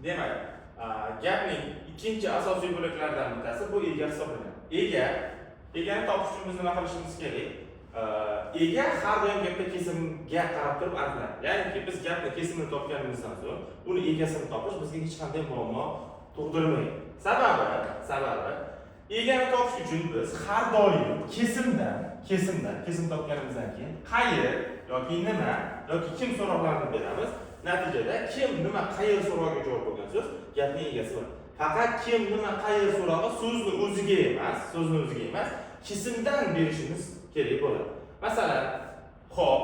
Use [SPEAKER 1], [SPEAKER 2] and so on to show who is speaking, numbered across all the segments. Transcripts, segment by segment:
[SPEAKER 1] Demak, gapning ikkinchi asosiy bo'laklaridan bittasi bu ega hisoblanadi. Egani topish uchun biz nima qilishimiz kerak? Ega har doim gapda kesimga qarab turib aniqlanadi. Ya'niki biz gapni kesimini topganimizdan so'ng uni egasini topish bizga hech qanday muammo tug'dirmaydi. Sababi egani topish uchun biz har doim kesim topganimizdan keyin qayer yoki nima yoki kim so'roqlarini beramiz. Natijada kim nima qayer so'roviga javob bo'lgan so'z gapning egasi bo'ladi. Faqat kim nima qayer so'rog'i so'zni o'ziga emas, kesimdan berishimiz kerak bo'ladi. Masalan, xo'p,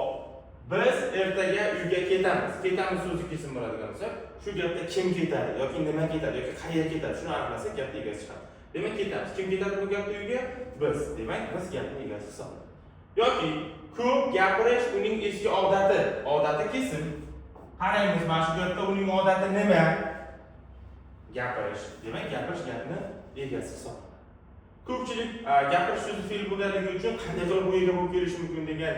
[SPEAKER 1] biz ertaga uyga ketamiz. Ketamiz so'zi kesim bo'ladigan bo'lsa, shu gapda kim ketadi yoki nima ketadi yoki qayer ketadi, shuni aniqlasak gapning egasi chiqadi. Demak, ketamiz. Kim ketadi bu gapda uyga? Biz. Demak, biz gapning egasi hisoblanamiz. Yoki ko'p gapirish uning eski odati kesim. Qaraymiz, mana shu gapda uning odati nima? Gapirish. Demak, gapirish gapni egasi hisoblanadi. Ko'pchilik gapirish so'zi fe'l bo'lganligi uchun qanday qilib bu ega bo'lib kelishi mumkin degan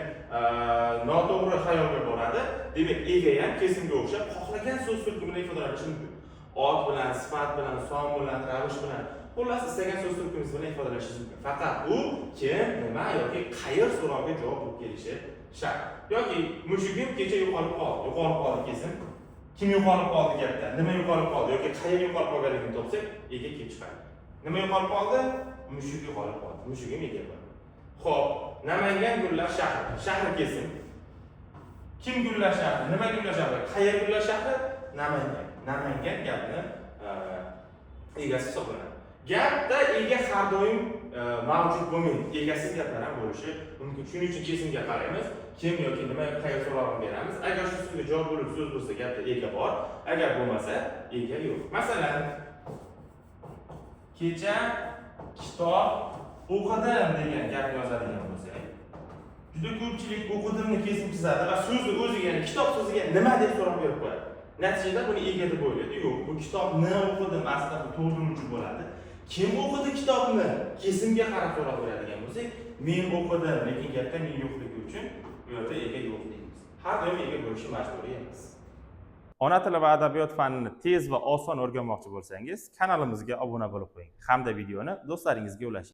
[SPEAKER 1] noto'g'ri xayolga boradi. Demak, ega ham kesimga o'xshab xohlagan so'z turkumidan ifodalanishi mumkin. Ot bilan, sifat bilan, son bilan, ravish bilan, xullas istagan so'z turkumingiz bilan ifodalanishingiz mumkin. Faqat u kim, nima yoki qayer so'roviga javob bo'lib kelishi shart. Yoki mushugim kecha yo'qolib qoldi kesim. Kim yo'qolib qoldi gapda? Nima yo'qolib qoldi yoki qayer yo'qolib qolganligini topsak, ega kelib chiqadi. Nima yo'qolib qoldi? Mushuk yo'qolib qoldi. Mushugim ega bo'ldi. Xo'p, Namangan gullar shahri. Shahri kesim. Kim gullar shahri? Nima gullar shahri? Qayer gullar shahri? Namangan. Namangan gapni egasi hisoblanadi. Gapda ega har doim mavjud bo'lmaydi. Egasiz gaplar ham bo'lishi mumkin. Shuning uchun kesimga qaraymiz. Kim yoki nima qayer so'rovini beramiz. Agar shu so'zga javob bo'lib so'z bo'lsa, gapda ega bor. Agar bo'lmasa, ega yo'q. Masalan, kecha kitob o'qidim degan gapni yozadigan bo'lsak, juda ko'pchilik o'qidimni kesim chizadi va so'zni o'ziga, ya'ni kitob so'ziga nima deb so'rab berib qo'yadi. Natijada buni ega deb o'ylaydi. Yo'q, bu kitobni o'qidim, aslida bu to'ldiruvchi bo'ladi. Kim o'qidi kitobni? Kesimga qarab so'rab beradigan bo'lsak, men o'qidim, lekin gapda men yo'qligi uchun bu yerda ega yo'q deymiz. Har doim ega bo'lishi majburiy emas. Ona tili va adabiyot fanini tez va oson o'rganmoqchi bo'lsangiz, kanalimizga obuna bo'lib qo'ying hamda videoni do'stlaringizga ulashing.